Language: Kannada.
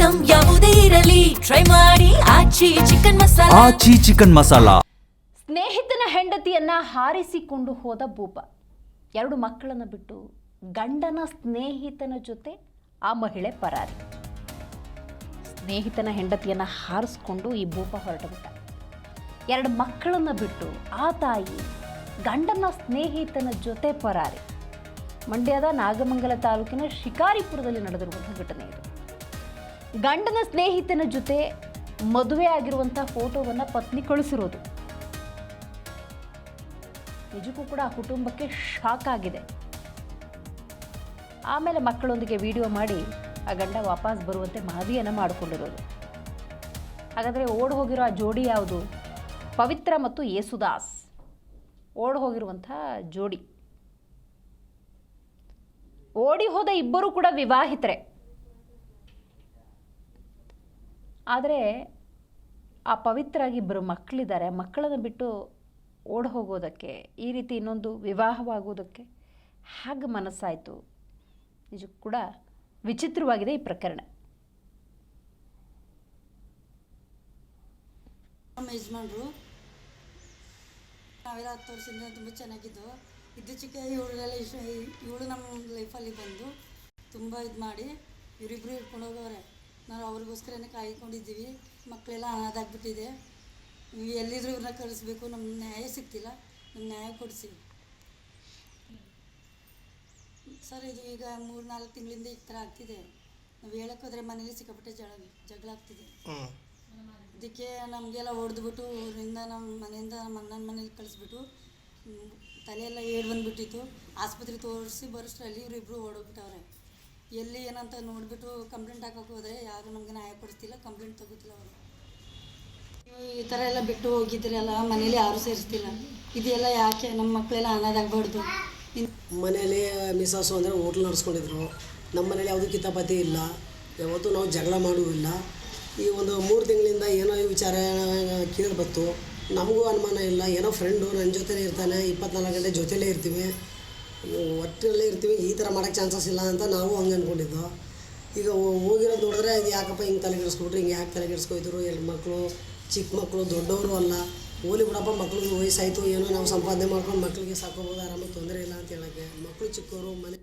ಐಟಂ ಯಾವುದೇ ಇರಲಿ ಟ್ರೈ ಮಾಡಿ ಆಚಿ ಚಿಕನ್ ಮಸಾಲಾ. ಸ್ನೇಹಿತನ ಹೆಂಡತಿಯನ್ನ ಹಾರಿಸಿಕೊಂಡು ಹೋದ ಭೂಪ 2 ಮಕ್ಕಳನ್ನು ಬಿಟ್ಟು ಗಂಡನ ಸ್ನೇಹಿತನ ಜೊತೆ ಆ ಮಹಿಳೆ ಪರಾರಿ. ಸ್ನೇಹಿತನ ಹೆಂಡತಿಯನ್ನ ಹಾರಿಸ್ಕೊಂಡು ಈ ಭೂಪ ಹೊರಟುಬಿಟ್ಟ. 2 ಮಕ್ಕಳನ್ನು ಬಿಟ್ಟು ಆ ತಾಯಿ ಗಂಡನ ಸ್ನೇಹಿತನ ಜೊತೆ ಪರಾರಿ. ಮಂಡ್ಯದ ನಾಗಮಂಗಲ ತಾಲೂಕಿನ ಶಿಕಾರಿಪುರದಲ್ಲಿ ನಡೆದಿರುವಂಥ ಘಟನೆ ಇದು. ಗಂಡನ ಸ್ನೇಹಿತನ ಜೊತೆ ಮದುವೆ ಆಗಿರುವಂಥ ಫೋಟೋವನ್ನು ಪತ್ನಿ ಕಳಿಸಿರೋದು ನಿಜಕ್ಕೂ ಕೂಡ ಆ ಕುಟುಂಬಕ್ಕೆ ಶಾಕ್ ಆಗಿದೆ. ಆಮೇಲೆ ಮಕ್ಕಳೊಂದಿಗೆ ವಿಡಿಯೋ ಮಾಡಿ ಆ ಗಂಡ ವಾಪಸ್ ಬರುವಂತೆ ಮನವಿಯನ್ನು ಮಾಡಿಕೊಂಡಿರೋದು. ಹಾಗಾದರೆ ಓಡಿ ಹೋಗಿರೋ ಆ ಜೋಡಿ ಯಾವುದು? ಪವಿತ್ರ ಮತ್ತು ಯೇಸುದಾಸ್ ಓಡಿ ಹೋಗಿರುವಂಥ ಜೋಡಿ. ಓಡಿ ಹೋದ ಇಬ್ಬರು ಕೂಡ ವಿವಾಹಿತರೆ. ಆದರೆ ಆ ಪವಿತ್ರಾಗಿ 2 ಮಕ್ಕಳಿದ್ದಾರೆ. ಮಕ್ಕಳನ್ನು ಬಿಟ್ಟು ಓಡಿ ಹೋಗೋದಕ್ಕೆ, ಈ ರೀತಿ ಇನ್ನೊಂದು ವಿವಾಹವಾಗೋದಕ್ಕೆ ಹಾಗೆ ಮನಸ್ಸಾಯಿತು. ನಿಜಕ್ಕೂ ಕೂಡ ವಿಚಿತ್ರವಾಗಿದೆ ಈ ಪ್ರಕರಣ. ನಮ್ಮ ಯಜಮಾನ್ರು ನಾವೆಲ್ಲ 10 ವರ್ಷದಿಂದ ತುಂಬ ಚೆನ್ನಾಗಿದ್ದು ಇದ್ದಕ್ಕಿದ್ದ ಇವಳು ನಮ್ಮ ಲೈಫಲ್ಲಿ ಬಂದು ತುಂಬ ಇದು ಮಾಡಿ ಇವರಿಬ್ಬರು ಇಟ್ಕೊಂಡು ಹೋಗೋರೆ. ನಾವು ಅವ್ರಿಗೋಸ್ಕರನೇ ಕಾಯ್ಕೊಂಡಿದ್ದೀವಿ. ಮಕ್ಕಳೆಲ್ಲ ಅನಾಥಾಗ್ಬಿಟ್ಟಿದೆ. ಎಲ್ಲಿದ್ರು ಇವ್ರನ್ನ ಕಳಿಸ್ಬೇಕು. ನಮ್ಮ ನ್ಯಾಯ ಸಿಗ್ತಿಲ್ಲ. ನಮ್ಮ ನ್ಯಾಯ ಕೊಡಿಸಿ ಸರ್. ಇದು ಈಗ 3-4 ತಿಂಗಳಿಂದ ಈ ಥರ ಆಗ್ತಿದೆ. ನಾವು ಹೇಳೋಕ್ಕೋದ್ರೆ ಮನೇಲಿ ಸಿಕ್ಕಾಪಟ್ಟೆ ಜಗಳ ಆಗ್ತಿದೆ. ಇದಕ್ಕೆ ನಮಗೆಲ್ಲ ಹೊಡೆದ್ಬಿಟ್ಟು ಊರಿಂದ ನಮ್ಮ ಮನೆಯಿಂದ ನಮ್ಮ ಅಣ್ಣನ ಮನೇಲಿ ಕಳಿಸ್ಬಿಟ್ಟು ತಲೆಯೆಲ್ಲ ಏಳು ಬಂದುಬಿಟ್ಟಿತ್ತು. ಆಸ್ಪತ್ರೆ ತೋರಿಸಿ ಬರೋಷ್ಟರಲ್ಲಿ ಇವರಿಬ್ಬರು ಓಡೋಗ್ಬಿಟ್ಟವ್ರೆ. ಎಲ್ಲಿ ಏನಂತ ನೋಡಿಬಿಟ್ಟು ಕಂಪ್ಲೇಂಟ್ ಹಾಕೋಕೆ ಹೋದರೆ ಯಾರು ನಮಗೆ ನ್ಯಾಯ ಕೊಡಿಸ್ತಿಲ್ಲ, ಕಂಪ್ಲೇಂಟ್ ತಗೋತಿಲ್ಲ ಅವರು. ಈ ಥರ ಎಲ್ಲ ಬಿಟ್ಟು ಹೋಗಿದ್ರಲ್ಲ, ಮನೇಲಿ ಯಾರೂ ಸೇರಿಸ್ತಿಲ್ಲ. ಇದೆಲ್ಲ ಯಾಕೆ? ನಮ್ಮ ಮಕ್ಕಳೆಲ್ಲ ಅನಾಥಾಗಬಾರ್ದು. ಮನೇಲಿ ಮಿಸಸ್ಸು ಅಂದರೆ ಹೋಟ್ಲ್ ನಡೆಸ್ಕೊಂಡಿದ್ರು. ನಮ್ಮ ಮನೇಲಿ ಯಾವುದೂ ಕಿತಾಪತಿ ಇಲ್ಲ, ಯಾವತ್ತೂ ನಾವು ಜಗಳ ಮಾಡುವುದಿಲ್ಲ. ಈ ಒಂದು 3 ತಿಂಗಳಿಂದ ಏನೋ ಈ ವಿಚಾರ ಕೇಳಿಬತ್ತು. ನಮಗೂ ಅನುಮಾನ ಇಲ್ಲ. ಏನೋ ಫ್ರೆಂಡು ನನ್ನ ಜೊತೆಲೇ ಇರ್ತಾನೆ, 24 ಗಂಟೆ ಜೊತೆಲೇ ಇರ್ತೀವಿ, ಒಟ್ಟಿನಲ್ಲೇ ಇರ್ತೀವಿ. ಈ ಥರ ಮಾಡೋಕ್ಕೆ ಚಾನ್ಸಸ್ ಇಲ್ಲ ಅಂತ ನಾವು ಹಂಗೆ ಅಂದ್ಕೊಂಡಿದ್ದು. ಈಗ ಹೋಗಿರೋದು ನೋಡಿದ್ರೆ ಇದು ಯಾಕಪ್ಪ ಹಿಂಗೆ ತಲೆಗೆಡಿಸ್ಕೊಬಿಟ್ರೆ, ಹಿಂಗೆ ಯಾಕೆ ತಲೆಗೆಡಿಸ್ಕೊಯ್ತರು? 2 ಮಕ್ಕಳು, ಚಿಕ್ಕ ಮಕ್ಕಳು, ದೊಡ್ಡವರು ಅಲ್ಲ. ಹೋಲಿ ಬಿಡಪ್ಪ, ಮಕ್ಳಿಗೆ ವಯಸ್ಸಾಯಿತು, ಏನೋ ನಾವು ಸಂಪಾದನೆ ಮಾಡ್ಕೊಂಡು ಮಕ್ಕಳಿಗೆ ಸಾಕೋಬೋದು, ಆರಾಮಾಗಿ ತೊಂದರೆ ಇಲ್ಲ ಅಂತ ಹೇಳೋಕ್ಕೆ. ಮಕ್ಕಳು ಚಿಕ್ಕವರು, ಮನೆ